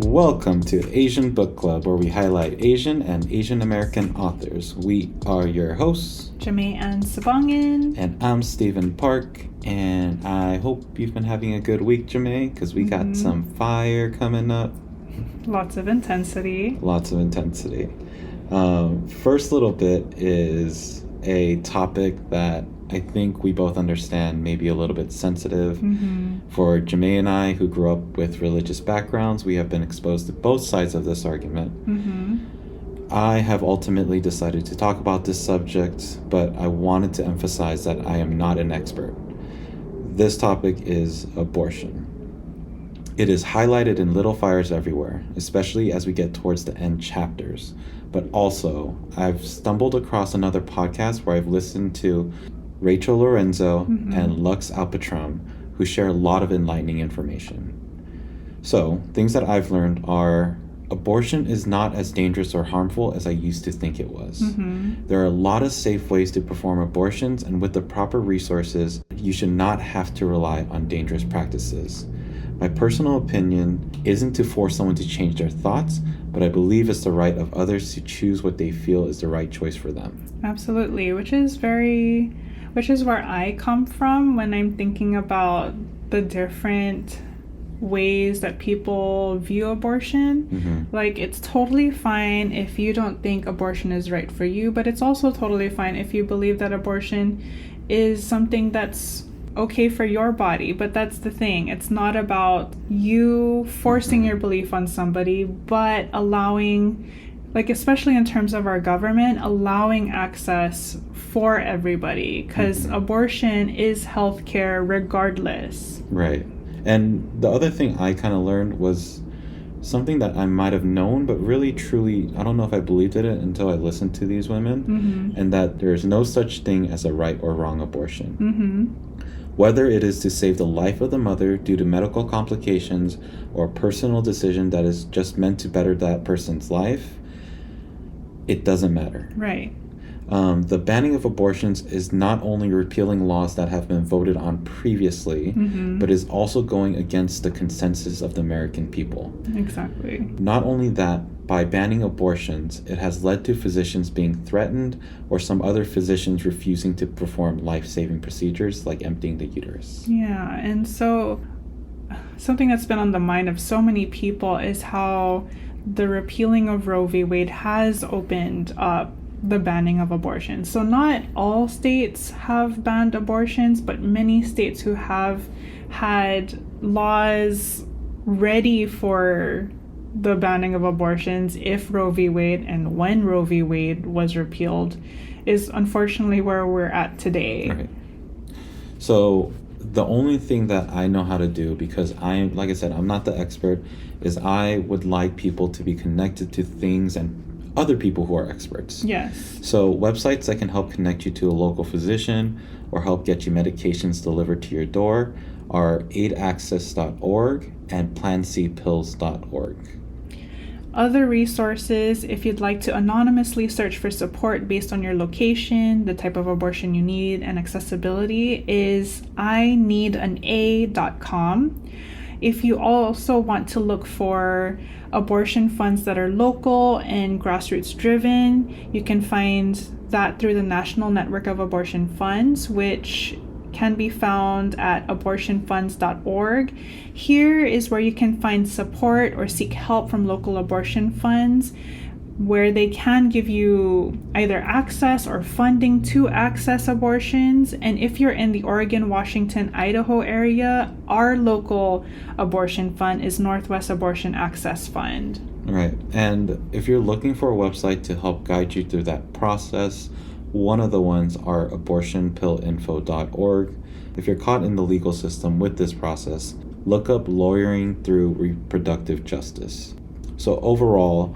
Welcome to Asian Book Club, where we highlight Asian and Asian American authors. We are your hosts, Jamae and Sabangan. And I'm Stephen Park, and I hope you've been having a good week, Jamae, because we got some fire coming up. Lots of intensity. First little bit is a topic that I think we both understand may be a little bit sensitive. For Jamae and I, who grew up with religious backgrounds, we have been exposed to both sides of this argument. I have ultimately decided to talk about this subject, but I wanted to emphasize that I am not an expert. This topic is abortion. It is highlighted in little fires everywhere, especially as we get towards the end chapters. But also, I've stumbled across another podcast where I've listened to Rachel Lorenzo and Lux Alpatron, who share a lot of enlightening information. So, things that I've learned are abortion is not as dangerous or harmful as I used to think it was. There are a lot of safe ways to perform abortions, and with the proper resources, you should not have to rely on dangerous practices. My personal opinion isn't to force someone to change their thoughts, but I believe it's the right of others to choose what they feel is the right choice for them. Absolutely, which is where I come from when I'm thinking about the different ways that people view abortion. Like, it's totally fine if you don't think abortion is right for you, but it's also totally fine if you believe that abortion is something that's okay for your body. But that's the thing, it's not about you forcing your belief on somebody, but allowing, like, especially in terms of our government, allowing access for everybody, because abortion is healthcare regardless. Right. And the other thing I kind of learned was something that I might have known, but really, truly, I don't know if I believed in it until I listened to these women, and that there is no such thing as a right or wrong abortion. Whether it is to save the life of the mother due to medical complications or a personal decision that is just meant to better that person's life, it doesn't matter. Right. The banning of abortions is not only repealing laws that have been voted on previously, but is also going against the consensus of the American people. Exactly. Not only that, by banning abortions, it has led to physicians being threatened or some other physicians refusing to perform life-saving procedures like emptying the uterus. Yeah, and so something that's been on the mind of so many people is how the repealing of Roe v. Wade has opened up the banning of abortion. So not all states have banned abortions, but many states who have had laws ready for the banning of abortions if Roe v. Wade and when Roe v. Wade was repealed is unfortunately where we're at today. Right. So the only thing that I know how to do, because like I said, I'm not the expert, is I would like people to be connected to things and other people who are experts. Yes. So websites that can help connect you to a local physician or help get you medications delivered to your door are aidaccess.org and plancpills.org. Other resources, if you'd like to anonymously search for support based on your location, the type of abortion you need, and accessibility, is ineedana.com. If you also want to look for abortion funds that are local and grassroots driven, you can find that through the National Network of Abortion Funds, which can be found at abortionfunds.org. Here is where you can find support or seek help from local abortion funds, where they can give you either access or funding to access abortions. And if you're in the Oregon, Washington, Idaho area, our local abortion fund is Northwest Abortion Access Fund. Right. And if you're looking for a website to help guide you through that process, one of the ones are abortionpillinfo.org. If you're caught in the legal system with this process, look up Lawyering Through Reproductive Justice. So overall,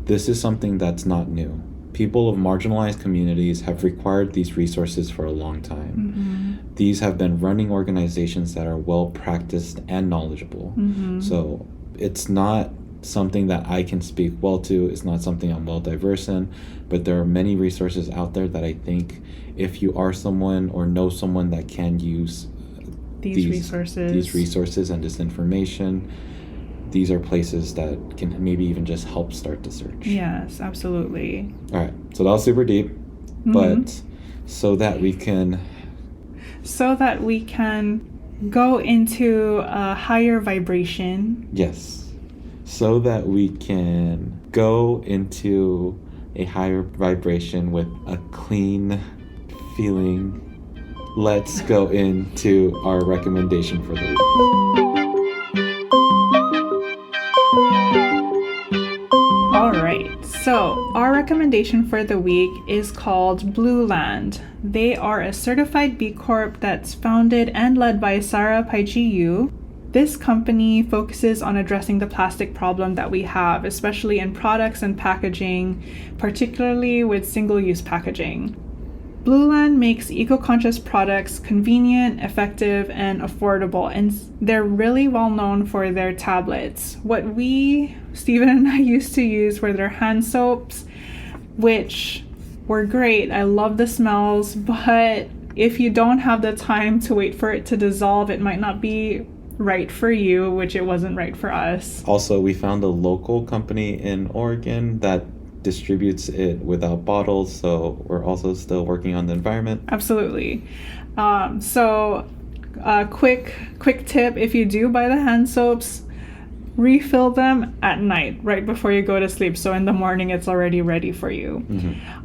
this is something that's not new. People of marginalized communities have required these resources for a long time. These have been running organizations that are well practiced and knowledgeable. So it's not something that I can speak well to. It's not something I'm well diverse in, but there are many resources out there that I think if you are someone or know someone that can use these resources and this information, these are places that can maybe even just help start the search. Yes, absolutely. All right. So that was super deep, but so that we can go into a higher vibration. Yes. So that we can go into a higher vibration with a clean feeling. Let's go into our recommendation for the week. All right, so our recommendation for the week is called Blue Land. They are a certified B Corp that's founded and led by Sarah Paichiyu. This company focuses on addressing the plastic problem that we have, especially in products and packaging, particularly with single-use packaging. Blue Land makes eco-conscious products convenient, effective, and affordable, and they're really well known for their tablets. What Steven and I used to use were their hand soaps, which were great. I love the smells, but if you don't have the time to wait for it to dissolve, it might not be right for you, which it wasn't right for us. Also, we found a local company in Oregon that distributes it without bottles, so we're also still working on the environment. Absolutely. Quick tip: if you do buy the hand soaps, refill them at night, right before you go to sleep, so in the morning it's already ready for you.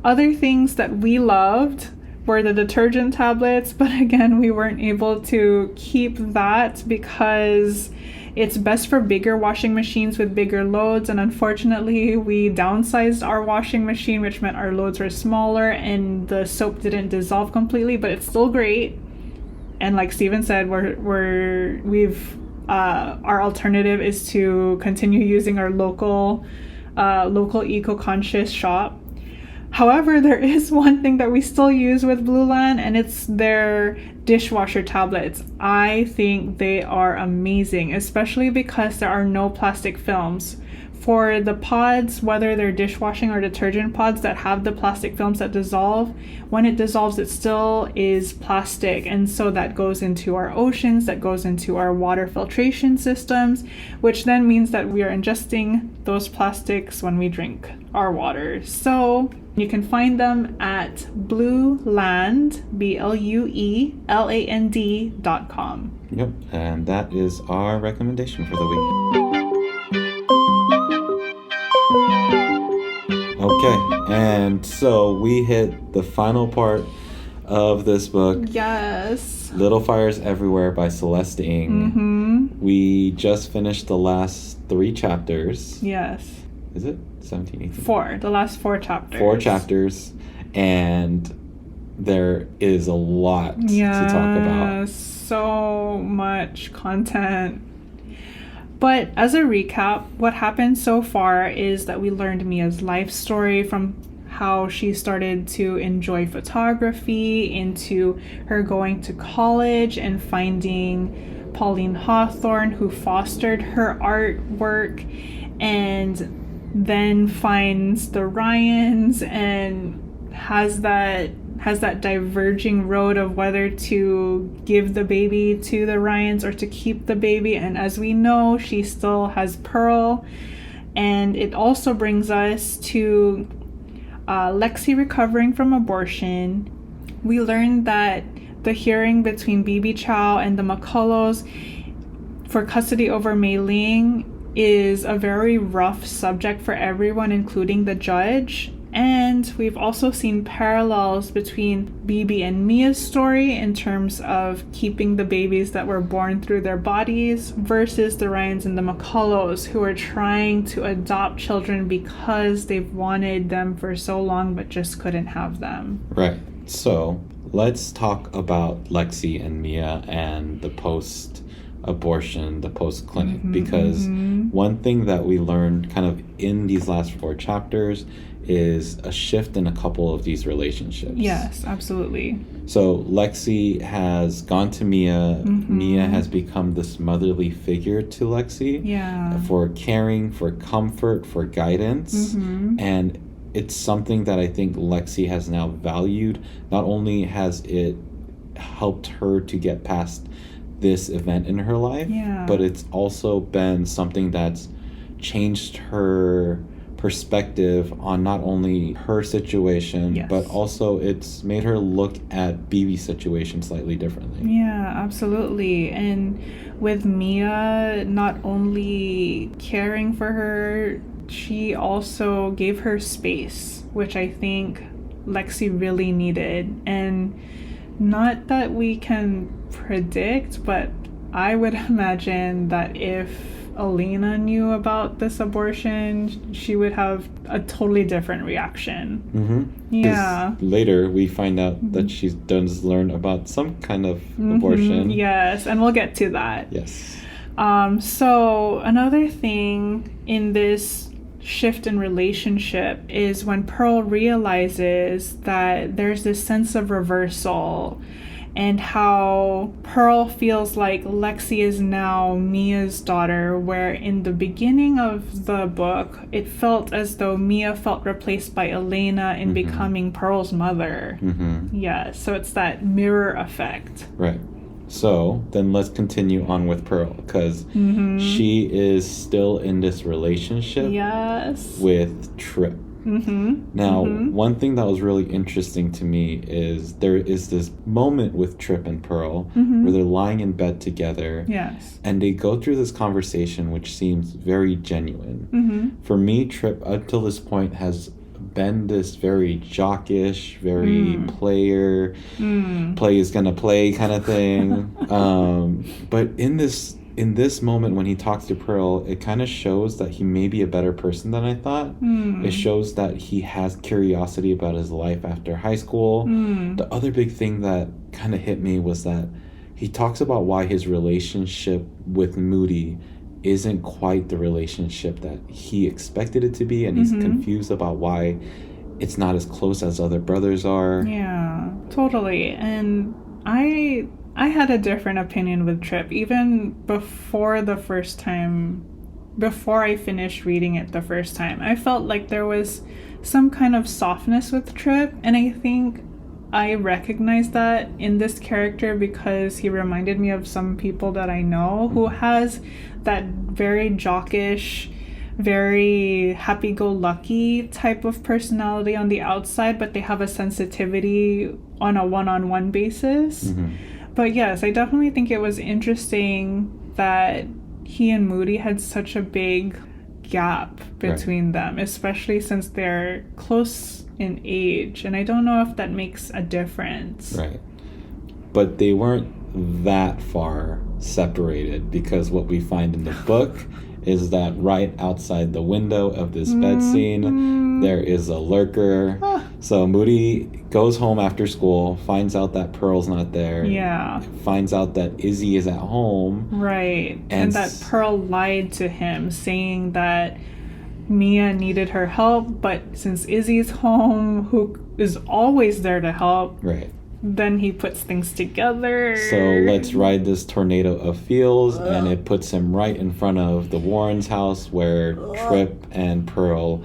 Other things that we loved were the detergent tablets, but again, we weren't able to keep that because it's best for bigger washing machines with bigger loads, and unfortunately we downsized our washing machine, which meant our loads were smaller and the soap didn't dissolve completely, but it's still great. And like Steven said, our alternative is to continue using our local eco-conscious shop. However, there is one thing that we still use with Blue Land, and it's their dishwasher tablets. I think they are amazing, especially because there are no plastic films. For the pods, whether they're dishwashing or detergent pods that have the plastic films that dissolve, when it dissolves, it still is plastic. And so that goes into our oceans, that goes into our water filtration systems, which then means that we are ingesting those plastics when we drink our water. So you can find them at Blueland, BLUELAND.com. Yep, and that is our recommendation for the week. Okay, and so we hit the final part of this book. Yes. Little Fires Everywhere by Celeste Ng. We just finished the last 3 chapters. Yes. Is it 17, 18? 4. The last 4 chapters. 4 chapters, and there is a lot to talk about. So much content. But as a recap, what happened so far is that we learned Mia's life story, from how she started to enjoy photography, into her going to college and finding Pauline Hawthorne, who fostered her artwork, and then finds the Ryans and has that diverging road of whether to give the baby to the Ryans or to keep the baby. And as we know, she still has Pearl. And it also brings us to Lexie recovering from abortion. We learned that the hearing between Bibi Chow and the McCullows for custody over May Ling is a very rough subject for everyone, including the judge. And we've also seen parallels between Bibi and Mia's story in terms of keeping the babies that were born through their bodies versus the Ryans and the McCullows, who are trying to adopt children because they've wanted them for so long but just couldn't have them. Right. So let's talk about Lexie and Mia and the post-abortion, the post-clinic, because one thing that we learned kind of in these last 4 chapters is a shift in a couple of these relationships. Yes, absolutely. So Lexie has gone to Mia. Mia has become this motherly figure to Lexie. Yeah. For caring, for comfort, for guidance. And it's something that I think Lexie has now valued. Not only has it helped her to get past this event in her life, but it's also been something that's changed her perspective on not only her situation, but also it's made her look at BB's situation slightly differently. Yeah, absolutely. And with Mia not only caring for her, she also gave her space, which I think Lexie really needed. And not that we can predict, but I would imagine that if Elena knew about this abortion, she would have a totally different reaction. Yeah. Later, we find out that she does learn about some kind of abortion. Yes, and we'll get to that. Yes. So another thing in this shift in relationship is when Pearl realizes that there's this sense of reversal, and how Pearl feels like Lexie is now Mia's daughter, where in the beginning of the book, it felt as though Mia felt replaced by Elena in becoming Pearl's mother. Yeah, so it's that mirror effect. Right. So then let's continue on with Pearl, because she is still in this relationship with Trip. Now, one thing that was really interesting to me is there is this moment with Trip and Pearl where they're lying in bed together. And they go through this conversation which seems very genuine. For me, Trip up till this point has been this very jockish, very player, play is gonna play kind of thing. But in this moment when he talks to Pearl, it kind of shows that he may be a better person than I thought. It shows that he has curiosity about his life after high school. The other big thing that kind of hit me was that he talks about why his relationship with Moody isn't quite the relationship that he expected it to be, and he's confused about why it's not as close as other brothers are. Yeah, totally. And I had a different opinion with Trip, even before I finished reading it the first time. I felt like there was some kind of softness with Trip, and I think I recognized that in this character because he reminded me of some people that I know who has that very jockish, very happy-go-lucky type of personality on the outside, but they have a sensitivity on a one-on-one basis. But yes, I definitely think it was interesting that he and Moody had such a big gap between them, especially since they're close in age. And I don't know if that makes a difference. Right. But they weren't that far separated, because what we find in the book is that right outside the window of this bed scene, there is a lurker. So Moody goes home after school, finds out that Pearl's not there. Finds out that Izzy is at home. Right. And that Pearl lied to him, saying that Mia needed her help, but since Izzy's home, who is always there to help, then he puts things together. So let's ride this tornado of feels, and it puts him right in front of the Warrens' house, where Trip and Pearl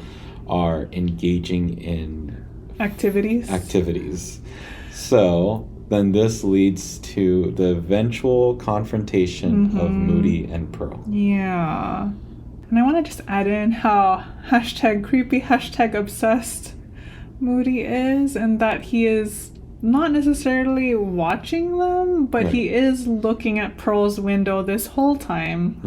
are engaging in activities. So then this leads to the eventual confrontation of Moody and Pearl. Yeah. And I want to just add in how #creepy, #obsessed Moody is, and that he is not necessarily watching them, but he is looking at Pearl's window this whole time.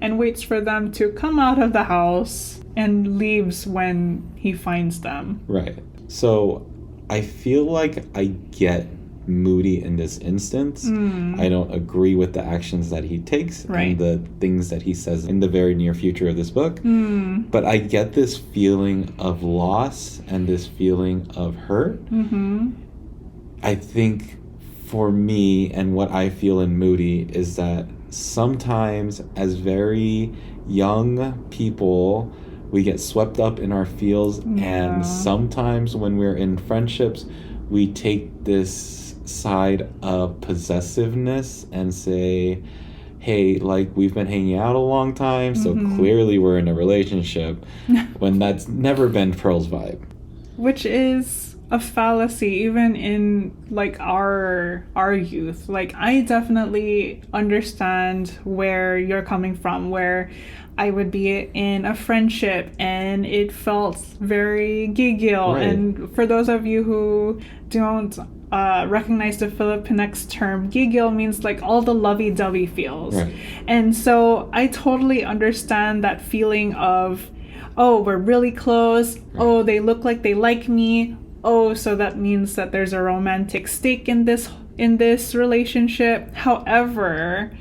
And waits for them to come out of the house and leaves when he finds them. So I feel like I get Moody in this instance. I don't agree with the actions that he takes and the things that he says in the very near future of this book. But I get this feeling of loss and this feeling of hurt. I think for me, and what I feel in Moody, is that sometimes as very young people, we get swept up in our feels, and sometimes when we're in friendships, we take this side of possessiveness and say, hey, like, we've been hanging out a long time, so clearly we're in a relationship, when that's never been Pearl's vibe. Which is a fallacy even in like our youth. Like, I definitely understand where you're coming from, where I would be in a friendship and it felt very giggle. Right. And for those of you who don't recognize the Filipinx term, giggle means like all the lovey-dovey feels. Right. And so I totally understand that feeling of, oh, we're really close. Right. Oh, they look like they like me. Oh, so that means that there's a romantic stake in this relationship. However,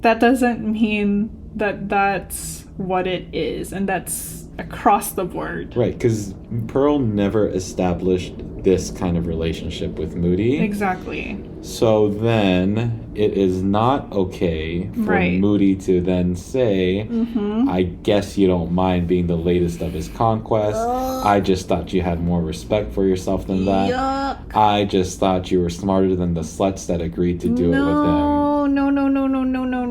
that doesn't mean that that's what it is, and that's across the board. Right, because Pearl never established this kind of relationship with Moody. Exactly. So then it is not okay for Right. Moody to then say, I guess you don't mind being the latest of his conquests. I just thought you had more respect for yourself than that. Yuck. I just thought you were smarter than the sluts that agreed to do it with him.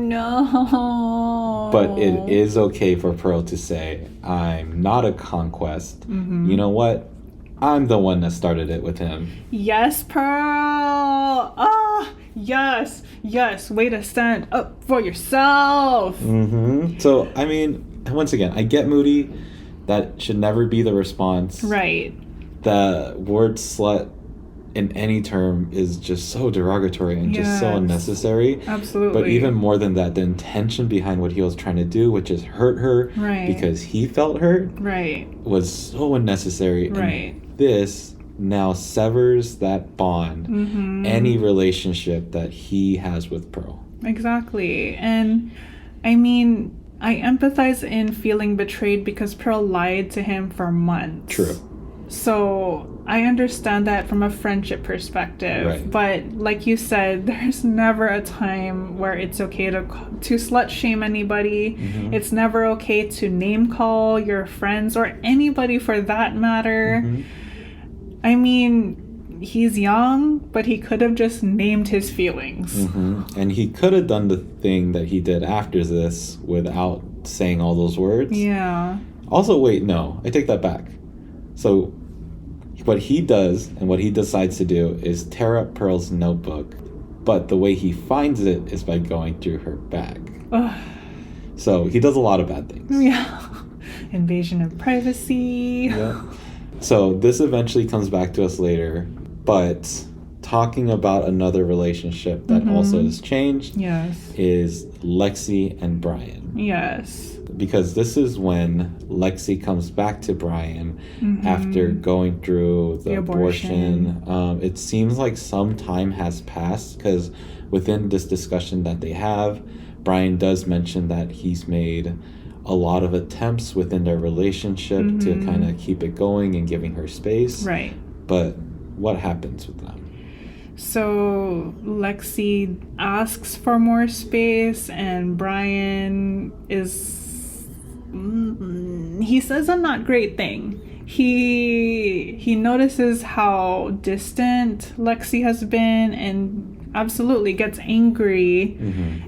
No. But it is okay for Pearl to say, I'm not a conquest. You know what? I'm the one that started it with him. Yes, Pearl. Yes. Way to stand up for yourself. So, I mean, once again, I get Moody. That should never be the response. Right. The word slut in any term is just so derogatory and just so unnecessary. Absolutely. But even more than that, the intention behind what he was trying to do, which is hurt her because he felt hurt, was so unnecessary. Right. And this now severs that bond, any relationship that he has with Pearl. Exactly. And I mean, I empathize in feeling betrayed because Pearl lied to him for months. True. So I understand that from a friendship perspective. Right. But like you said, there's never a time where it's okay to slut shame anybody. It's never okay to name call your friends or anybody for that matter. I mean, he's young, but he could have just named his feelings. And he could have done the thing that he did after this without saying all those words. Yeah. Also, wait, no, I take that back. So what he does and what he decides to do is tear up Pearl's notebook, but the way he finds it is by going through her bag. So he does a lot of bad things. Yeah. Invasion of privacy. Yeah. So this eventually comes back to us later, but talking about another relationship that also has changed is Lexie and Brian. Yes. Because this is when Lexie comes back to Brian after going through the abortion. It seems like some time has passed because within this discussion that they have, Brian does mention that he's made a lot of attempts within their relationship to kind of keep it going and giving her space. Right. But what happens with them? So Lexie asks for more space and Brian he says a not great thing. He notices how distant Lexie has been and absolutely gets angry,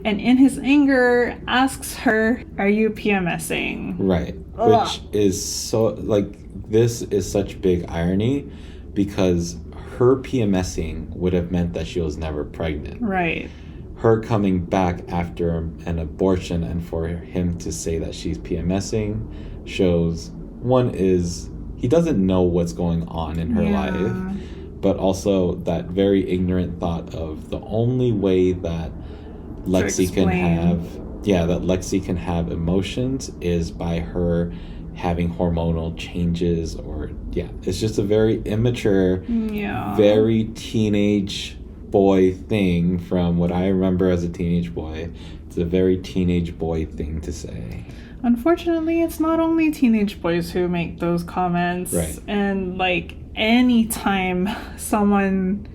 and in his anger asks her, "Are you PMSing?" Right. Which is so, like, this is such big irony because her PMSing would have meant that she was never pregnant. Right. Her coming back after an abortion and for him to say that she's PMSing shows, one is he doesn't know what's going on in her life, but also that very ignorant thought of the only way that Lexie can have emotions is by her having hormonal changes, or it's just a very immature, very teenage boy thing from what I remember as a teenage boy. It's a very teenage boy thing to say. Unfortunately, it's not only teenage boys who make those comments. Right. And like anytime someone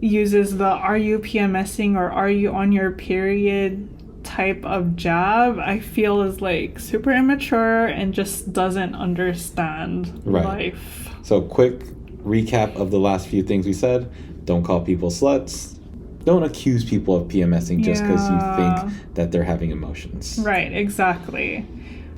uses the "are you PMSing" or "are you on your period" type of jab, I feel is like super immature and just doesn't understand life. So quick recap of the last few things we said. Don't call people sluts. Don't accuse people of PMSing just because you think that they're having emotions. Right, exactly.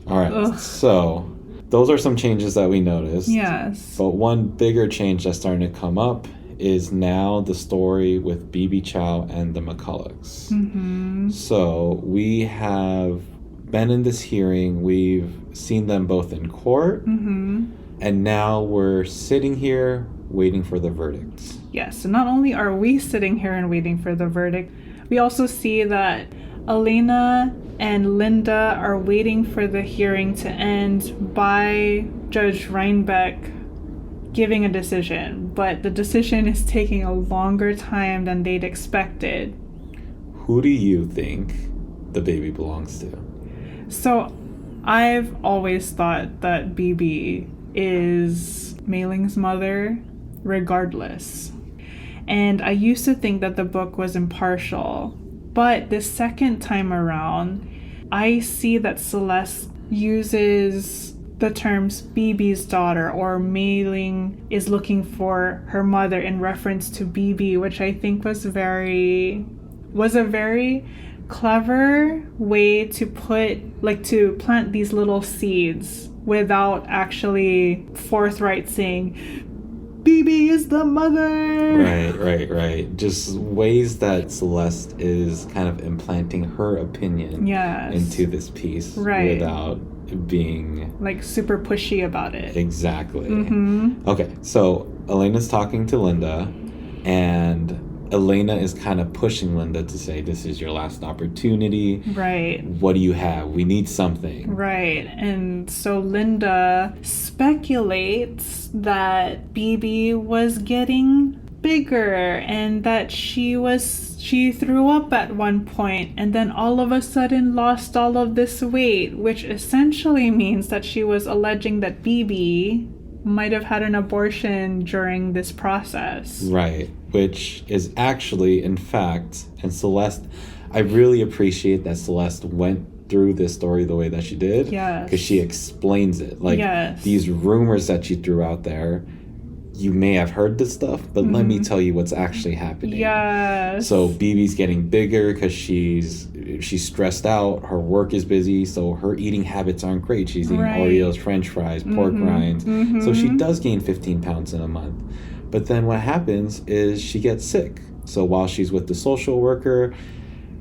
All right. So those are some changes that we noticed. Yes. But one bigger change that's starting to come up is now the story with BB Chow and the McCullochs. Mm-hmm. So we have been in this hearing. We've seen them both in court. Mm-hmm. And now we're sitting here waiting for the verdicts. Yes. So not only are we sitting here and waiting for the verdict, we also see that Elena and Linda are waiting for the hearing to end by Judge Reinbeck giving a decision. But the decision is taking a longer time than they'd expected. Who do you think the baby belongs to? So I've always thought that BB is May Ling's mother, regardless. And I used to think that the book was impartial. But the second time around, I see that Celeste uses the terms BB's daughter, or May Ling is looking for her mother in reference to BB, which I think was a very clever way to to plant these little seeds without actually forthright saying BB is the mother. Right. Just ways that Celeste is kind of implanting her opinion into this piece without being super pushy about it. Exactly. Mm-hmm. Okay, so Elena's talking to Linda, and Elena is kind of pushing Linda to say, this is your last opportunity. Right. What do you have? We need something. Right. And so Linda speculates that BB was getting bigger and that she threw up at one point and then all of a sudden lost all of this weight, which essentially means that she was alleging that BB might have had an abortion during this process. Right. Which is actually, in fact, and Celeste, I really appreciate that Celeste went through this story the way that she did. Yes. Because she explains it. These rumors that she threw out there, you may have heard this stuff, but let me tell you what's actually happening. Yes. So BB's getting bigger because she's stressed out. Her work is busy, so her eating habits aren't great. She's eating Oreos, French fries, pork rinds. So she does gain 15 pounds in a month. But then what happens is she gets sick. So while she's with the social worker,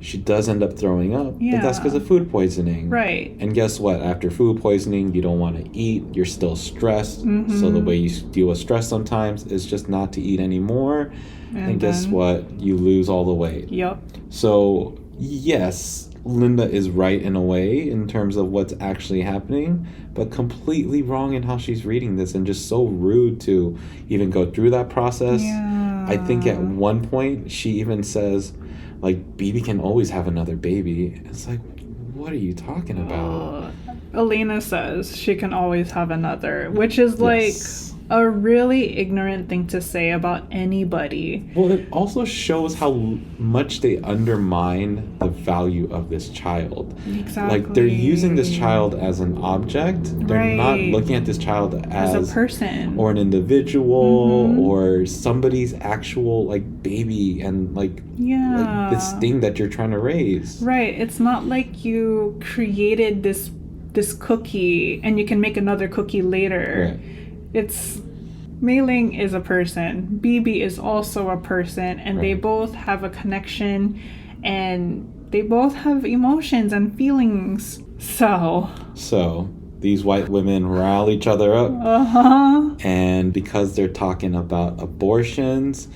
she does end up throwing up. Yeah. But that's because of food poisoning. Right. And guess what? After food poisoning, you don't want to eat. You're still stressed. So the way you deal with stress sometimes is just not to eat anymore. And guess what? You lose all the weight. Yep. So yes, Linda is right in a way in terms of what's actually happening, but completely wrong in how she's reading this and just so rude to even go through that process. Yeah. I think at one point she even says, BB can always have another baby. It's what are you talking about? Elena says she can always have another, which is a really ignorant thing to say about anybody. Well, it also shows how much they undermine the value of this child. Exactly. They're using this child as an object. They're not looking at this child as a person or an individual or somebody's actual baby and this thing that you're trying to raise. Right. It's not like you created this cookie and you can make another cookie later. Right. It's May Ling is a person. BB is also a person, and they both have a connection, and they both have emotions and feelings. So these white women rile each other up. And because they're talking about abortions,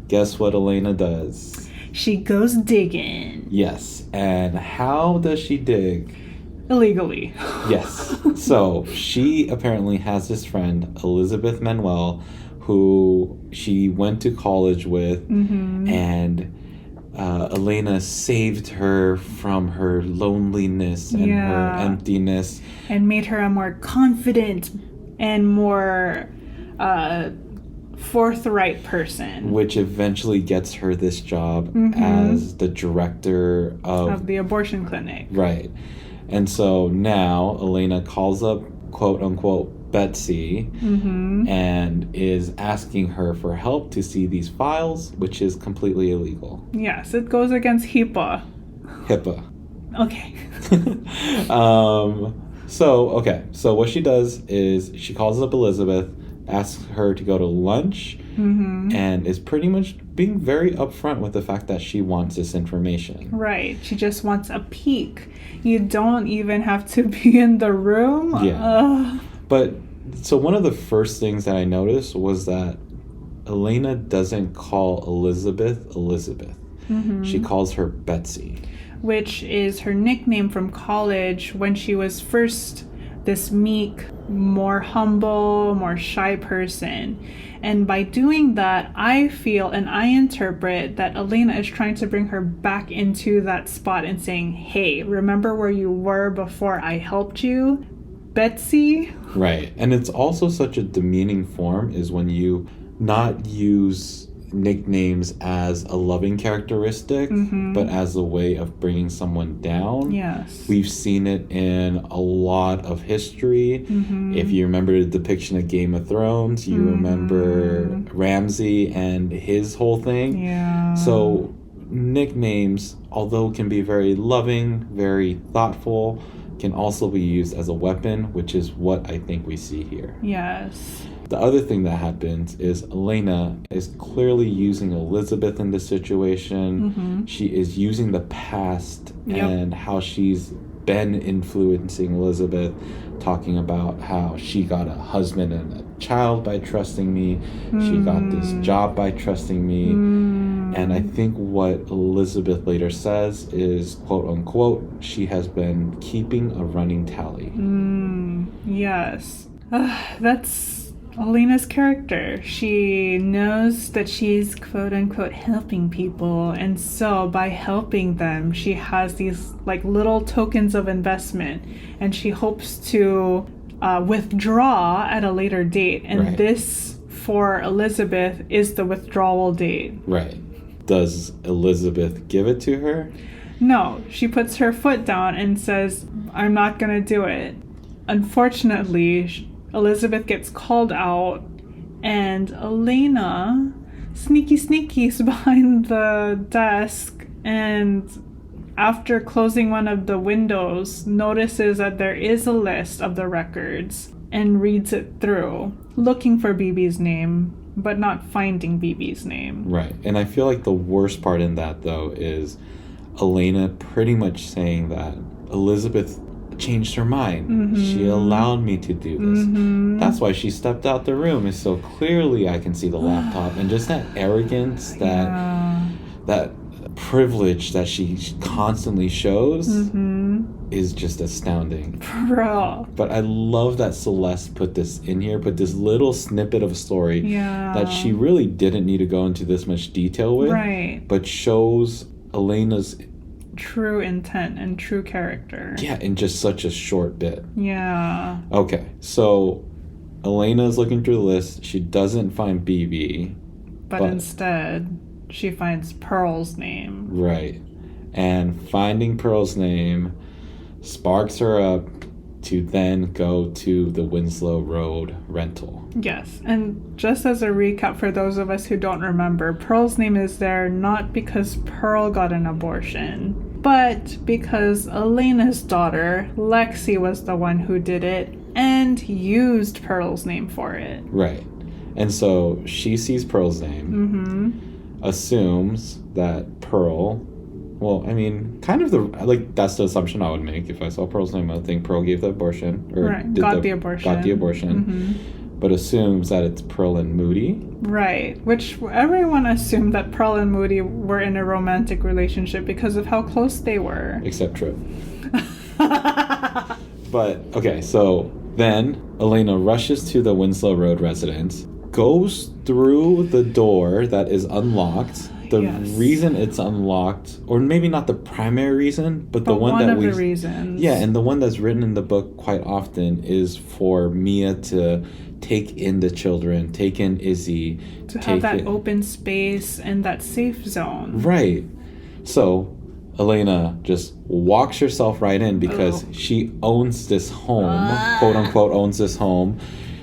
guess what Elena does? She goes digging. Yes. And how does she dig? Illegally. Yes. So she apparently has this friend, Elizabeth Manuel, who she went to college with, and Elena saved her from her loneliness and her emptiness. And made her a more confident and more forthright person. Which eventually gets her this job as the director of the abortion clinic. Right. And so now Elena calls up, quote unquote, Betsy and is asking her for help to see these files, which is completely illegal. Yes, it goes against HIPAA. HIPAA. Okay. So what she does is she calls up Elizabeth, asks her to go to lunch, and is pretty much being very upfront with the fact that she wants this information. Right. She just wants a peek. You don't even have to be in the room. Yeah. But so one of the first things that I noticed was that Elena doesn't call Elizabeth. She calls her Betsy. Which is her nickname from college when she was first this meek, more humble, more shy person. And by doing that, I feel and I interpret that Elena is trying to bring her back into that spot and saying, hey, remember where you were before I helped you, Betsy? Right. And it's also such a demeaning form is when you not use nicknames as a loving characteristic, but as a way of bringing someone down. Yes. We've seen it in a lot of history. If you remember the depiction of Game of Thrones, you remember Ramsay and his whole thing. Yeah. So nicknames, although can be very loving, very thoughtful, can also be used as a weapon, which is what I think we see here. Yes. The other thing that happens is Elena is clearly using Elizabeth in this situation. She is using the past and how she's been influencing Elizabeth, talking about how she got a husband and a child by trusting me. She got this job by trusting me. And I think what Elizabeth later says is, quote unquote, she has been keeping a running tally. Yes. That's Elena's character. She knows that she's quote unquote helping people, and so by helping them she has these like little tokens of investment, and she hopes to withdraw at a later date, and this for Elizabeth is the withdrawal date. Right. Does Elizabeth give it to her? No, she puts her foot down and says, I'm not gonna do it. Unfortunately, Elizabeth gets called out, and Elena sneaky behind the desk, and after closing one of the windows, notices that there is a list of the records and reads it through, looking for BB's name, but not finding BB's name. Right. And I feel like the worst part in that, though, is Elena pretty much saying that Elizabeth changed her mind. She allowed me to do this. That's why she stepped out the room. And so clearly I can see the laptop and just that arrogance, that privilege that she constantly shows is just astounding. Bro. But I love that Celeste put this in here, put this little snippet of a story that she really didn't need to go into this much detail with, but shows Elena's true intent and true character. Yeah, in just such a short bit. Yeah. Okay, so Elena's looking through the list. She doesn't find BB. But instead, she finds Pearl's name. Right. And finding Pearl's name sparks her up to then go to the Winslow Road rental. Yes, and just as a recap for those of us who don't remember, Pearl's name is there not because Pearl got an abortion, but because Elena's daughter, Lexie, was the one who did it and used Pearl's name for it. Right. And so she sees Pearl's name, assumes that Pearl... Well, I mean, kind of that's the assumption I would make. If I saw Pearl's name, I would think Pearl gave the abortion. Or got the abortion. But assumes that it's Pearl and Moody. Right. Which everyone assumed that Pearl and Moody were in a romantic relationship because of how close they were. Except Trip. But, okay, so then Elena rushes to the Winslow Road residence, goes through the door that is unlocked. The reason it's unlocked, or maybe not the primary reason, but the one that the reasons. Yeah, and the one that's written in the book quite often is for Mia to take in the children, take in Izzy. To have that open space and that safe zone. Right. So Elena just walks herself right in because she owns this home, quote unquote owns this home.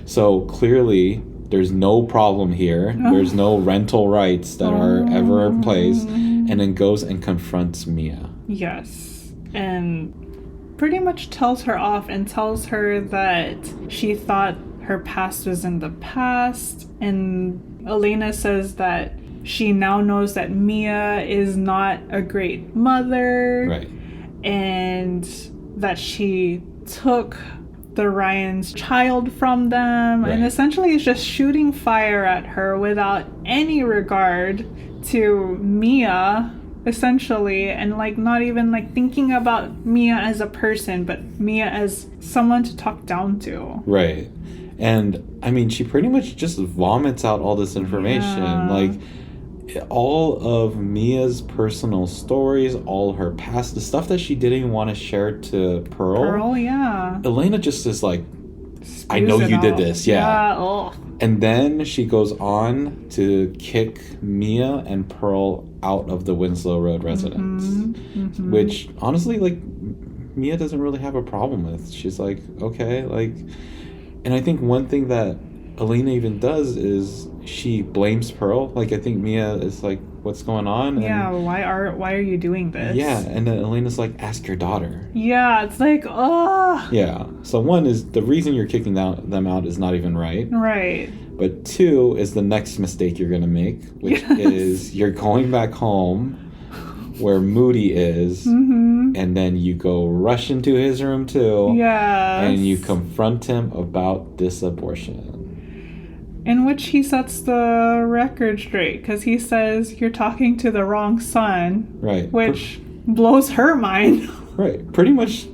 So clearly... There's no problem here. There's no rental rights that are ever in place. And then goes and confronts Mia. Yes. And pretty much tells her off and tells her that she thought her past was in the past. And Elena says that she now knows that Mia is not a great mother. Right. And that she took the Ryan's child from them. Right. And essentially is just shooting fire at her without any regard to Mia, essentially, and like not even like thinking about Mia as a person, but Mia as someone to talk down to. Right. And I mean, she pretty much just vomits out all this information. Yeah. Like, all of Mia's personal stories, all her past, the stuff that she didn't even want to share to Pearl. Yeah. Elena just is like, Spews I know it you did out. this. Yeah. Ugh. And then she goes on to kick Mia and Pearl out of the Winslow Road residence, which honestly, like, Mia doesn't really have a problem with. She's like, okay, like, and I think one thing that Elena even does is she blames Pearl. Like, I think Mia is like, what's going on? Yeah, why are you doing this? Yeah, and then Elena's like, ask your daughter. Yeah, it's like, oh. Yeah, so one is the reason you're kicking them out is not even right. Right. But two is the next mistake you're going to make, which is you're going back home where Moody is, and then you go rush into his room too. Yes. And you confront him about this abortion. In which he sets the record straight, because he says, you're talking to the wrong son. Right. Which blows her mind. Right. Pretty much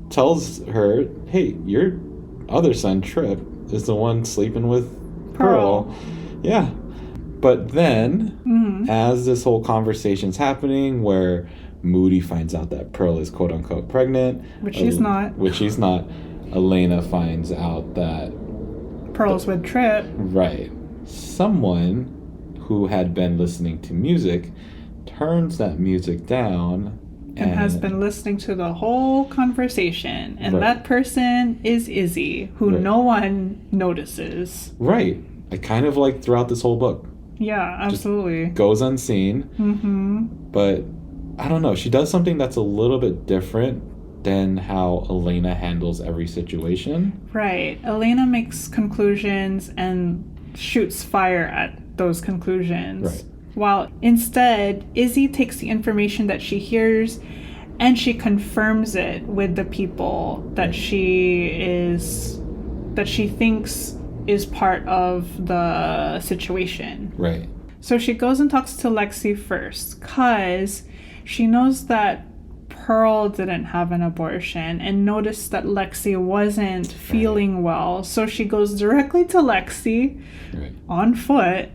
tells her, hey, your other son, Trip, is the one sleeping with Pearl. Yeah. But then, as this whole conversation's happening, where Moody finds out that Pearl is quote-unquote pregnant. Which she's not. Which she's not. Elena finds out that Pearl's with Trip. Right. Someone who had been listening to music turns that music down and has been listening to the whole conversation. And that person is Izzy, who no one notices. Right. I kind of like throughout this whole book. Yeah, absolutely. Just goes unseen. But I don't know. She does something that's a little bit different than how Elena handles every situation. Right. Elena makes conclusions and shoots fire at those conclusions. Right. While instead, Izzy takes the information that she hears and she confirms it with the people that she thinks is part of the situation. Right. So she goes and talks to Lexie first, because she knows that Pearl didn't have an abortion and noticed that Lexie wasn't feeling well. So she goes directly to Lexie on foot.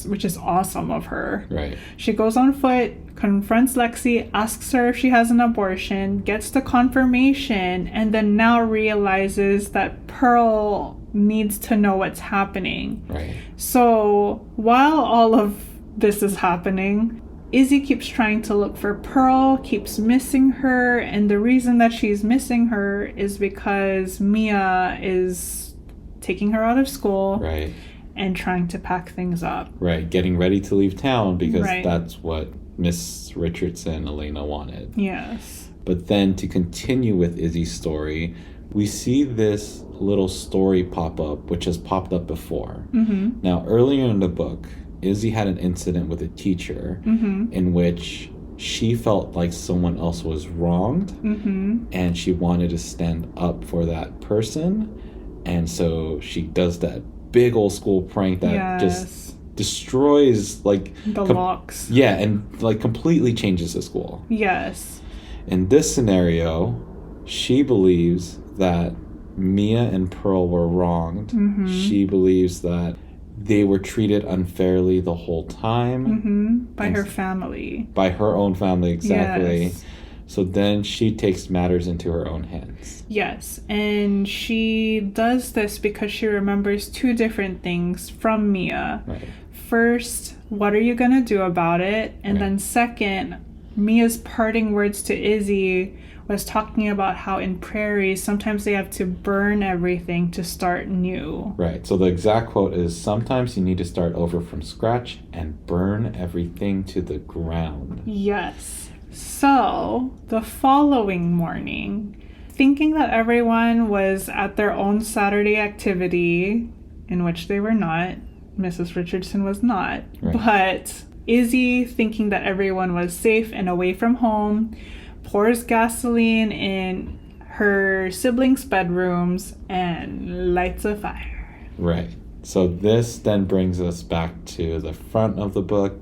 Which is awesome of her. Right. She goes on foot, confronts Lexie, asks her if she has an abortion, gets the confirmation, and then now realizes that Pearl needs to know what's happening. Right. So while all of this is happening, Izzy keeps trying to look for Pearl, keeps missing her, and the reason that she's missing her is because Mia is taking her out of school. Right. And trying to pack things up. Right, getting ready to leave town because that's what Miss Richardson, Elena, wanted. Yes. But then to continue with Izzy's story, we see this little story pop up, which has popped up before. Now, earlier in the book, Izzy had an incident with a teacher in which she felt like someone else was wronged and she wanted to stand up for that person. And so she does that big old school prank that just destroys like the locks. Yeah, and like completely changes the school. Yes. In this scenario, she believes that Mia and Pearl were wronged. She believes that they were treated unfairly the whole time. By her family. By her own family, exactly. Yes. So then she takes matters into her own hands. Yes, and she does this because she remembers two different things from Mia. Right. First, what are you going to do about it? And then second, Mia's parting words to Izzy was talking about how in prairies, sometimes they have to burn everything to start new. Right. So the exact quote is, sometimes you need to start over from scratch and burn everything to the ground. Yes. So, the following morning, thinking that everyone was at their own Saturday activity, in which they were not, Mrs. Richardson was not, but Izzy, thinking that everyone was safe and away from home, pours gasoline in her siblings' bedrooms and lights a fire. Right. So this then brings us back to the front of the book.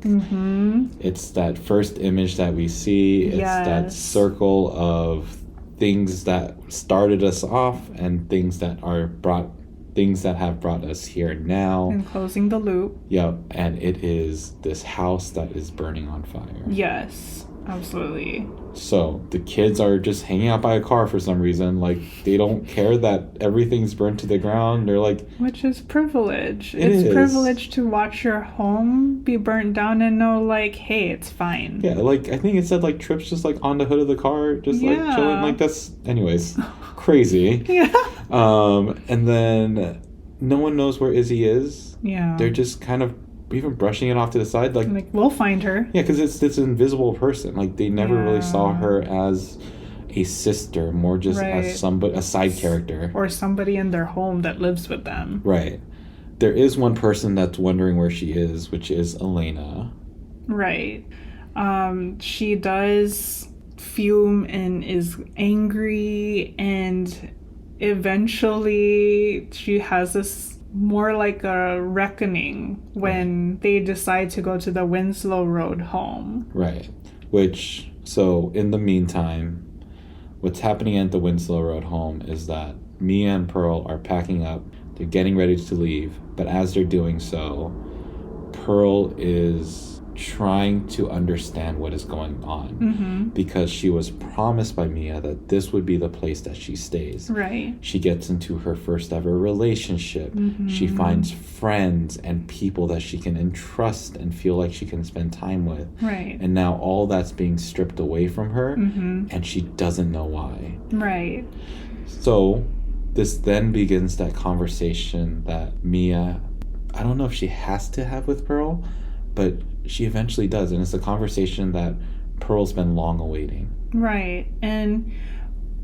It's that first image that we see. It's that circle of things that started us off and things that have brought us here now. And closing the loop. Yep. And it is this house that is burning on fire. Yes, absolutely. So the kids are just hanging out by a car for some reason. Like, they don't care that everything's burnt to the ground. They're like... Which is privilege. It's privilege to watch your home be burnt down and know, like, hey, it's fine. Yeah, like, I think it said, like, Tripp's just, like, on the hood of the car, just, like, chilling. Like, that's... Anyways, crazy. Yeah. And then no one knows where Izzy is. Yeah. They're just kind of even brushing it off to the side. Like we'll find her. Yeah, because it's this invisible person. Like, they never really saw her as a sister, more just as a side character. Or somebody in their home that lives with them. Right. There is one person that's wondering where she is, which is Elena. Right. She does fume and is angry, and eventually she has this more like a reckoning when they decide to go to the Winslow Road home. Right. Which, so in the meantime, what's happening at the Winslow Road home is that Mia and Pearl are packing up. They're getting ready to leave. But as they're doing so, Pearl is trying to understand what is going on, because she was promised by Mia that this would be the place that she stays. Right. She gets into her first ever relationship. She finds friends and people that she can entrust and feel like she can spend time with. Right. And now all that's being stripped away from her, and she doesn't know why. Right. So this then begins that conversation that Mia, I don't know if she has to have with Pearl, but she eventually does, and it's a conversation that Pearl's been long awaiting. Right. And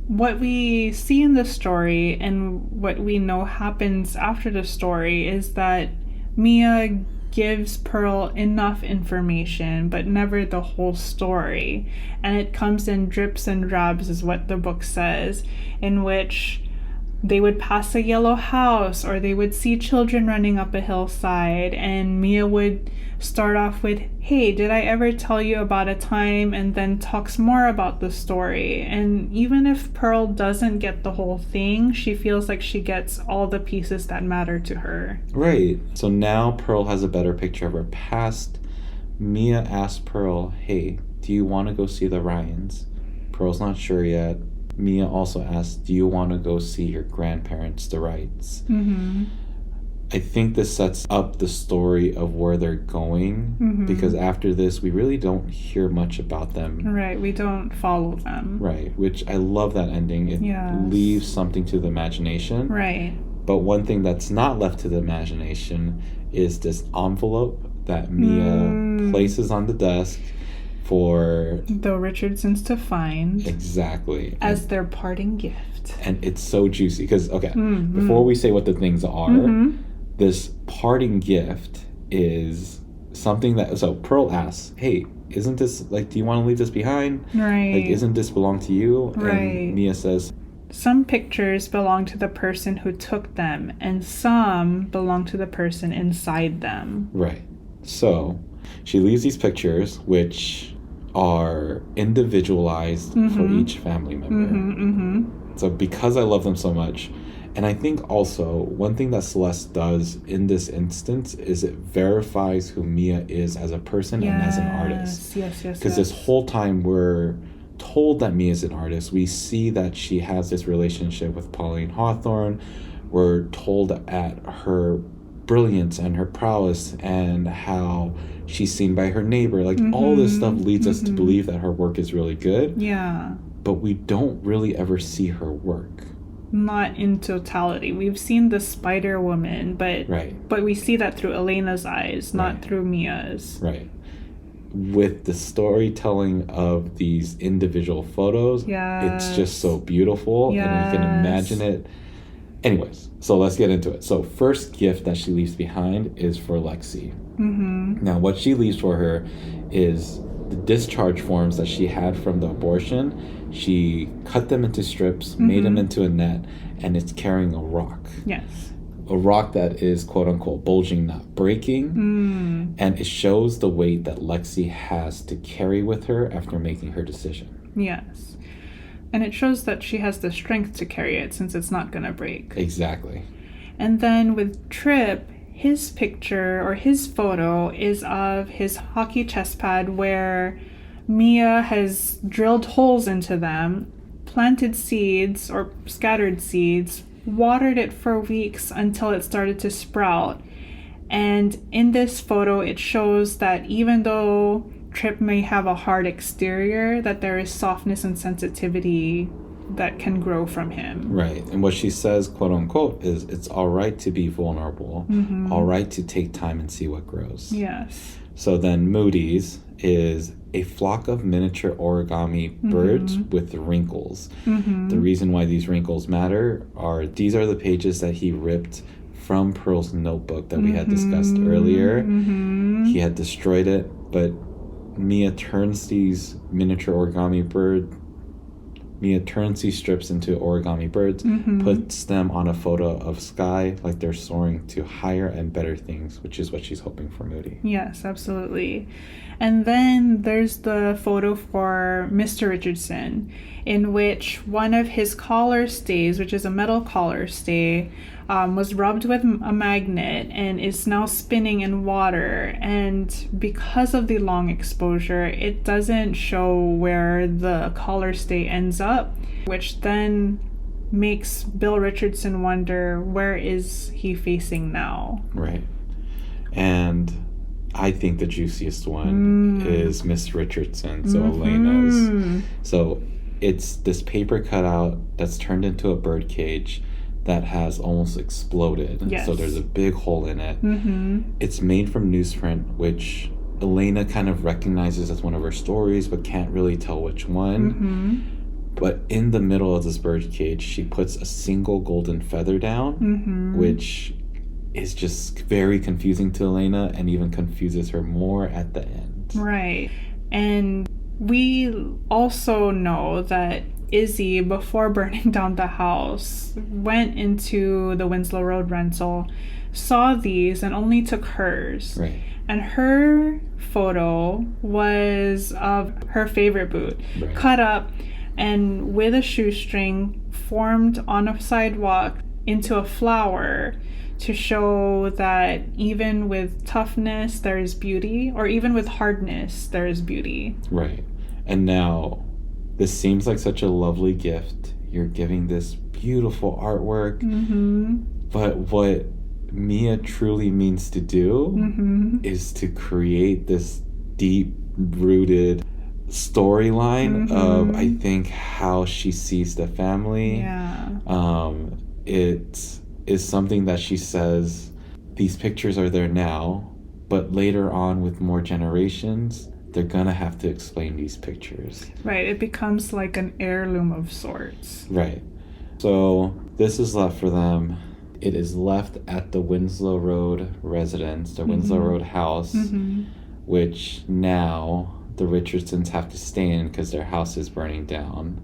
what we see in the story and what we know happens after the story is that Mia gives Pearl enough information, but never the whole story. And it comes in drips and drabs, is what the book says, in which they would pass a yellow house, or they would see children running up a hillside, and Mia would start off with, hey, did I ever tell you about a time, and then talks more about the story. And even if Pearl doesn't get the whole thing, she feels like she gets all the pieces that matter to her. Right. So now Pearl has a better picture of her past. Mia asks Pearl, hey, do you want to go see the Ryans? Pearl's not sure yet. Mia also asks, do you want to go see your grandparents, the Wrights? I think this sets up the story of where they're going, because after this, we really don't hear much about them. Right, we don't follow them. Right, which I love that ending. It leaves something to the imagination. Right. But one thing that's not left to the imagination is this envelope that Mia places on the desk for the Richardsons to find. Exactly. As their parting gift. And it's so juicy because, before we say what the things are, this parting gift is something that, so Pearl asks, hey, isn't this, like, do you want to leave this behind? Right. Like, isn't this belong to you? Right. And Mia says, some pictures belong to the person who took them, and some belong to the person inside them. Right. So she leaves these pictures, which are individualized for each family member. So because I love them so much, and I think also one thing that Celeste does in this instance is it verifies who Mia is as a person and as an artist. Yes. Because this whole time we're told that Mia is an artist. We see that she has this relationship with Pauline Hawthorne. We're told at her brilliance and her prowess and how she's seen by her neighbor. Like all this stuff leads us to believe that her work is really good. Yeah. But we don't really ever see her work. Not in totality. We've seen the Spider Woman, but we see that through Elena's eyes, not through Mia's. Right. with the storytelling of these individual photos, it's just so beautiful, and you can imagine it. Anyways, so let's get into it. So first gift that she leaves behind is for Lexie. Now, what she leaves for her is the discharge forms that she had from the abortion. She cut them into strips, made them into a net, and it's carrying a rock. Yes. A rock that is quote-unquote bulging, not breaking. And it shows the weight that Lexie has to carry with her after making her decision. Yes. And it shows that she has the strength to carry it since it's not going to break. Exactly. And then with Trip, his picture or his photo is of his hockey chest pad where Mia has drilled holes into them, planted seeds or scattered seeds, watered it for weeks until it started to sprout. And in this photo, it shows that even though Trip may have a hard exterior, that there is softness and sensitivity that can grow from him. Right. And what she says, quote unquote, is it's all right to be vulnerable, all right to take time and see what grows. Yes. So then Moody's is a flock of miniature origami birds with wrinkles. The reason why these wrinkles matter are these are the pages that he ripped from Pearl's notebook that we had discussed earlier. He had destroyed it, but Mia turns these strips into origami birds, puts them on a photo of sky like they're soaring to higher and better things, which is what she's hoping for Moody. Yes, absolutely. And then there's the photo for Mr. Richardson, in which one of his collar stays, which is a metal collar stay, was rubbed with a magnet and is now spinning in water. And because of the long exposure, it doesn't show where the collar stay ends up, which then makes Bill Richardson wonder, where is he facing now? Right. And I think the juiciest one is Miss Richardson, so Elena's. So it's this paper cutout that's turned into a bird cage that has almost exploded. Yes. So there's a big hole in it. It's made from newsprint, which Elena kind of recognizes as one of her stories, but can't really tell which one. But in the middle of this bird cage, she puts a single golden feather down, which is just very confusing to Elena and even confuses her more at the end. Right. And we also know that Izzy, before burning down the house, went into the Winslow Road rental, saw these, and only took hers. Right. And her photo was of her favorite boot, cut up and with a shoestring formed on a sidewalk into a flower to show that even with toughness, there is beauty, or even with hardness, there is beauty. Right. And now, this seems like such a lovely gift. You're giving this beautiful artwork, but what Mia truly means to do is to create this deep-rooted storyline of, I think, how she sees the family. Yeah. It is something that she says, these pictures are there now, but later on with more generations, they're gonna have to explain these pictures. Right, it becomes like an heirloom of sorts. Right. So this is left for them. It is left at the Winslow Road residence, the Winslow Road house, which now the Richardsons have to stay in because their house is burnt down.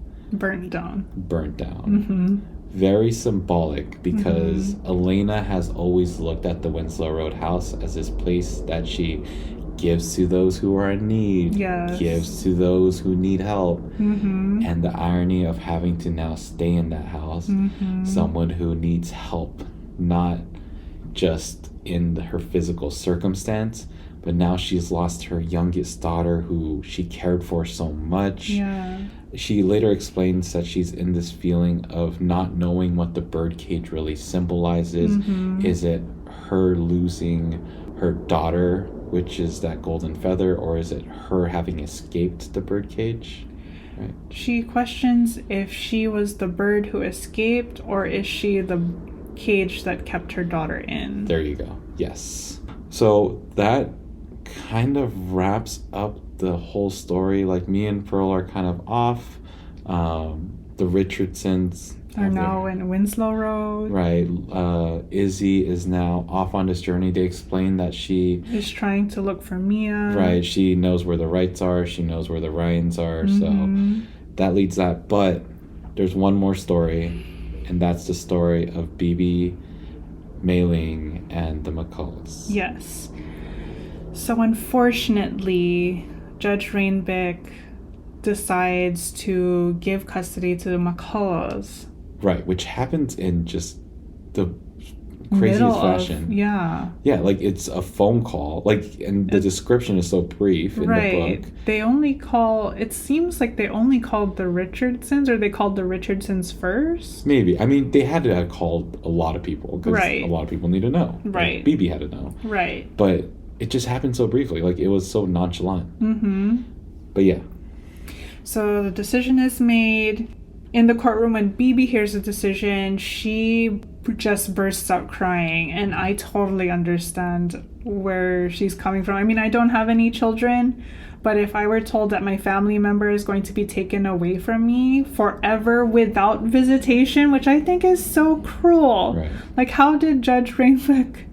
Very symbolic because Elena has always looked at the Winslow Road house as this place that she gives to those who are in need, gives to those who need help. And the irony of having to now stay in that house, someone who needs help, not just in her physical circumstance, but now she's lost her youngest daughter who she cared for so much. She later explains that she's in this feeling of not knowing what the birdcage really symbolizes. Is it her losing her daughter, which is that golden feather, or is it her having escaped the birdcage? Right. She questions if she was the bird who escaped, or is she the cage that kept her daughter in. There you go. Yes. So that kind of wraps up the whole story. Like, me and Pearl are kind of off. The Richardsons are now in Winslow Road. Right. Izzy is now off on this journey. They explain that she is trying to look for Mia. Right. She knows where the rights are. She knows where the Ryans are. So that leads that. But there's one more story, and that's the story of BB, May Ling, and the McCulloughs. Yes. So unfortunately, Judge Rainbeck decides to give custody to the McCulloughs. Right, which happens in just the craziest fashion. Yeah, like it's a phone call. Like, and the description is so brief in the book. They only call, it seems like they only called the Richardsons, or they called the Richardsons first? Maybe. I mean, they had to have called a lot of people, because a lot of people need to know. Right. Like, BB had to know. Right. But it just happened so briefly. Like, it was so nonchalant. But yeah. So the decision is made. In the courtroom, when BB hears the decision, she just bursts out crying. And I totally understand where she's coming from. I mean, I don't have any children, but if I were told that my family member is going to be taken away from me forever without visitation, which I think is so cruel. Right. Like, how did Judge Rainbeck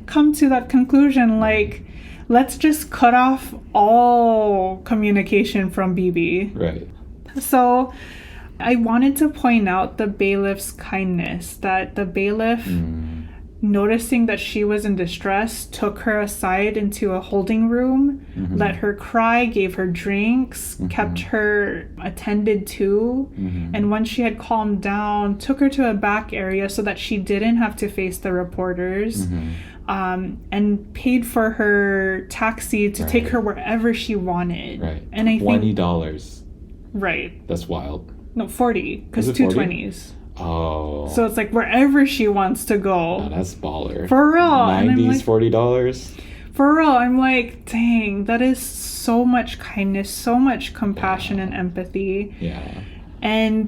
come to that conclusion? Like, let's just cut off all communication from BB. Right. So I wanted to point out the bailiff's kindness, that the bailiff, noticing that she was in distress, took her aside into a holding room, let her cry, gave her drinks, kept her attended to, and once she had calmed down, took her to a back area so that she didn't have to face the reporters. And paid for her taxi to take her wherever she wanted. Right. And I think $20. Right. That's wild. No, 40, because 2 20s. Oh. So it's like wherever she wants to go. Oh, that's baller. For real. 90s, like, $40. For real. I'm like, dang, that is so much kindness, so much compassion and empathy. Yeah. And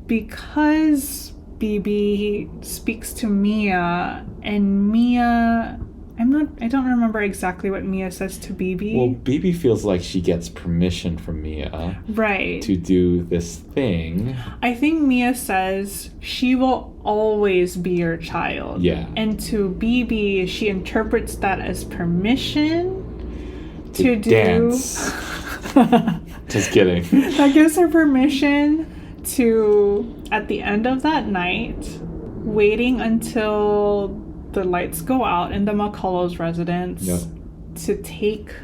because BB speaks to Mia, and Mia, I don't remember exactly what Mia says to BB. Well, BB feels like she gets permission from Mia. Right. To do this thing. I think Mia says she will always be your child. Yeah. And to BB, she interprets that as permission to dance. Just kidding. That gives her permission to, at the end of that night, waiting until the lights go out in the McCullough's residence, to take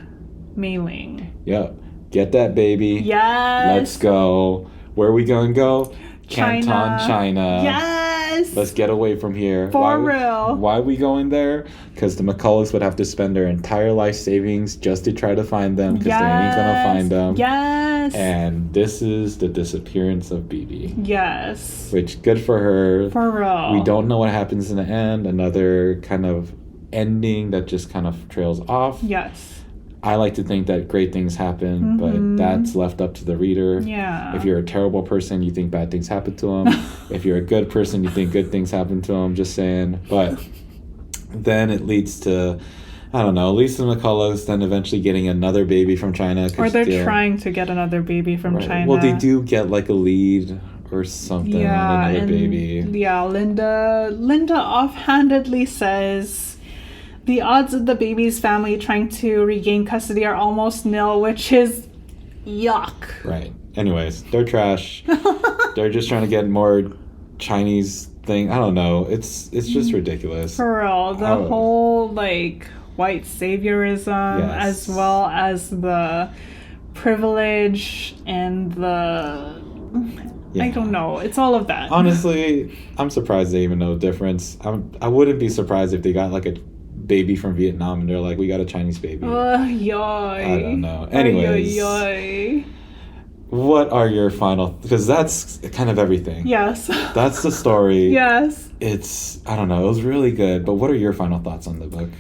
May Ling. Yep. Get that baby. Yes. Let's go. Where are we gonna go? Canton, China. Yes. Let's get away from here. For real. Why are we going there? Because the McCulloughs would have to spend their entire life savings just to try to find them, because they ain't gonna find them. Yes. And this is the disappearance of BB. Yes. Which, good for her. For real. We don't know what happens in the end. Another kind of ending that just kind of trails off. Yes. I like to think that great things happen, but that's left up to the reader. Yeah. If you're a terrible person, you think bad things happen to them. If you're a good person, you think good things happen to them. Just saying. But then it leads to, I don't know, Lisa McCullough's then eventually getting another baby from China. Or they're trying to get another baby from China. Well, they do get like a lead or something on another baby. Yeah, Linda offhandedly says the odds of the baby's family trying to regain custody are almost nil, which is yuck. Right. Anyways, they're trash. They're just trying to get more Chinese thing. I don't know. It's just ridiculous. For real. The whole like white saviorism, as well as the privilege and the... I don't know. It's all of that. Honestly, I'm surprised they even know the difference. I wouldn't be surprised if they got like a baby from Vietnam and they're like, we got a Chinese baby. I don't know. Anyways, what are your final... Because that's kind of everything. Yes. That's the story. Yes. I don't know. It was really good. But what are your final thoughts on the book?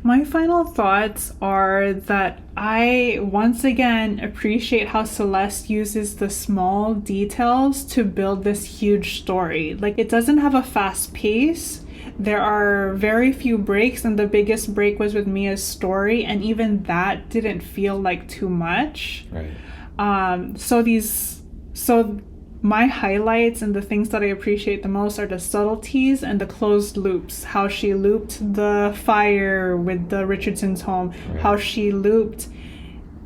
My final thoughts are that I once again appreciate how Celeste uses the small details to build this huge story. Like, it doesn't have a fast pace. There are very few breaks, and the biggest break was with Mia's story, and even that didn't feel like too much. Right. So my highlights and the things that I appreciate the most are the subtleties and the closed loops. How she looped the fire with the Richardson's home. Right. How she looped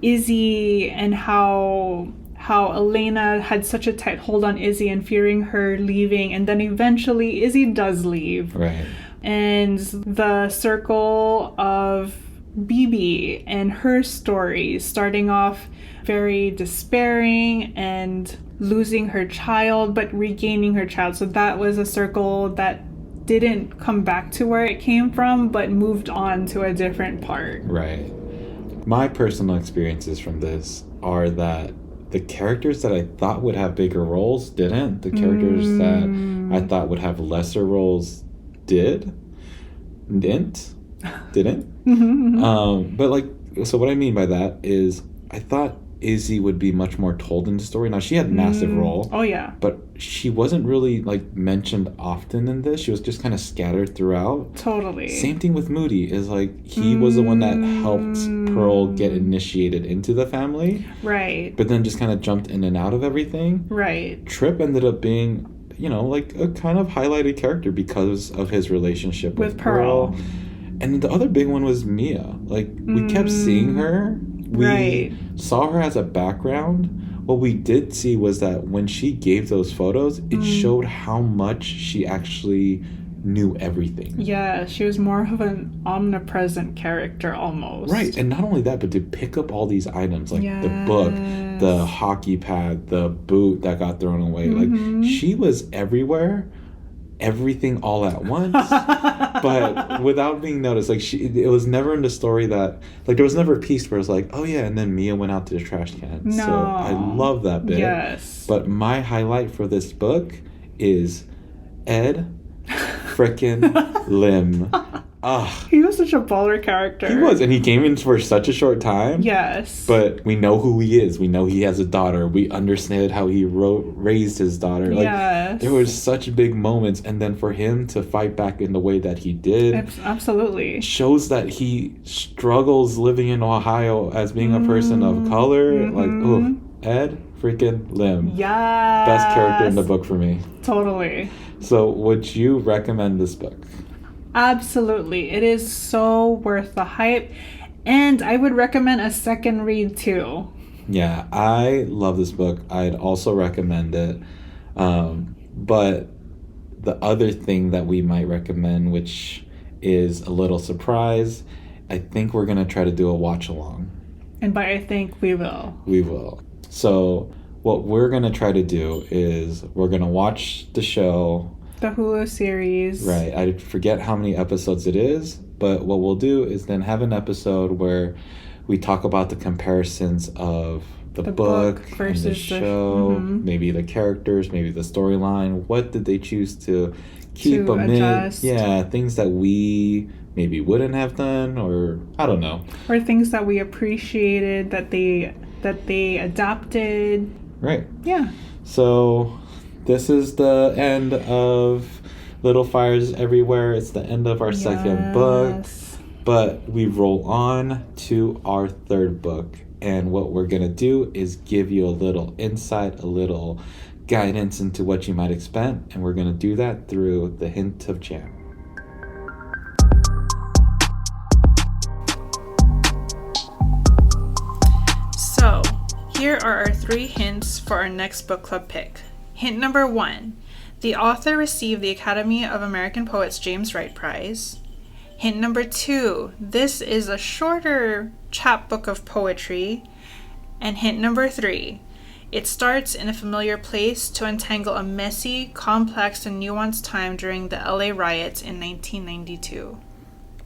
Izzy, and how Elena had such a tight hold on Izzy and fearing her leaving, and then eventually Izzy does leave. Right. And the circle of BB and her story, starting off very despairing and losing her child but regaining her child. So that was a circle that didn't come back to where it came from but moved on to a different part. Right. My personal experiences from this are that the characters that I thought would have bigger roles didn't. The characters that I thought would have lesser roles didn't. But like, so what I mean by that is I thought Izzy would be much more told in the story. Now, she had a massive role. Oh, yeah. But she wasn't really, like, mentioned often in this. She was just kind of scattered throughout. Totally. Same thing with Moody. Is like, he was the one that helped Pearl get initiated into the family. Right. But then just kind of jumped in and out of everything. Right. Trip ended up being, you know, like, a kind of highlighted character because of his relationship with Pearl. And the other big one was Mia. Like, we kept seeing her. We saw her as a background. What we did see was that when she gave those photos, it showed how much she actually knew everything. Yeah, she was more of an omnipresent character almost. Right, and not only that, but to pick up all these items, like the book, the hockey pad, the boot that got thrown away. Like, she was everywhere. Everything all at once, but without being noticed. Like, it was never in the story that, like, there was never a piece where it's like, oh yeah, and then Mia went out to the trash can. No. So I love that bit. Yes. But my highlight for this book is Ed frickin' Lim. He was such a baller character. He was, and he came in for such a short time. Yes. But we know who he is. We know he has a daughter. We understand how he raised his daughter. Like, yes. There was such big moments, and then for him to fight back in the way that he did, absolutely, shows that he struggles living in Ohio as being a person of color. Like, oh, Ed freaking Lim. Yes. Best character in the book for me. Totally. So, would you recommend this book? Absolutely. It is so worth the hype. And I would recommend a second read too. Yeah, I love this book. I'd also recommend it. But the other thing that we might recommend, which is a little surprise, I think we're going to try to do a watch along. And by I think, we will. We will. So what we're going to try to do is we're going to watch the show. The Hulu series. Right. I forget how many episodes it is, but what we'll do is then have an episode where we talk about the comparisons of the book versus and the show, maybe the characters, maybe the storyline. What did they choose to keep amid? Yeah, things that we maybe wouldn't have done, or I don't know. Or things that we appreciated that they adapted. Right. Yeah. So this is the end of Little Fires Everywhere. It's the end of our second book. But we roll on to our third book. And what we're going to do is give you a little insight, a little guidance into what you might expect. And we're going to do that through the hint of jam. So, here are our 3 hints for our next book club pick. Hint number 1. The author received the Academy of American Poets James Wright Prize. Hint number 2. This is a shorter chapbook of poetry. And hint number 3. It starts in a familiar place to untangle a messy, complex, and nuanced time during the LA riots in 1992.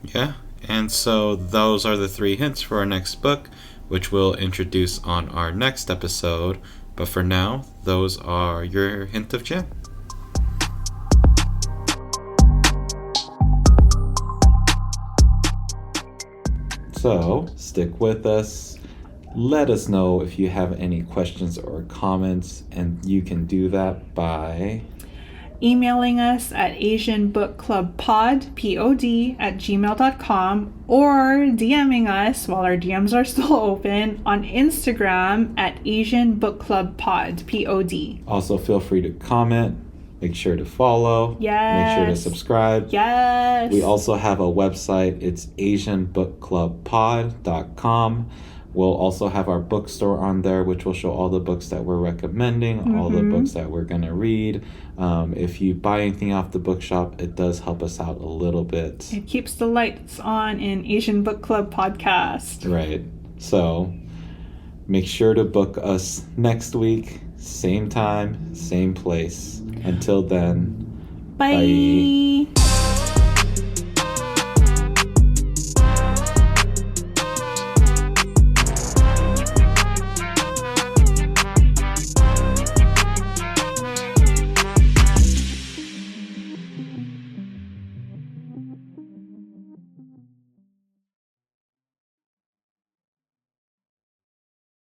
Yeah, and so those are the 3 hints for our next book, which we'll introduce on our next episode. But for now, those are your hint of jam. So stick with us. Let us know if you have any questions or comments, and you can do that by emailing us at asianbookclubpod, P-O-D, @gmail.com, or DMing us while our DMs are still open on Instagram at asianbookclubpod, P-O-D. Also, feel free to comment. Make sure to follow. Yes. Make sure to subscribe. Yes. We also have a website. It's asianbookclubpod.com. We'll also have our bookstore on there, which will show all the books that we're recommending, all the books that we're going to read. If you buy anything off the bookshop, it does help us out a little bit. It keeps the lights on in Asian Book Club podcast. Right. So make sure to book us next week. Same time, same place. Until then, Bye. bye.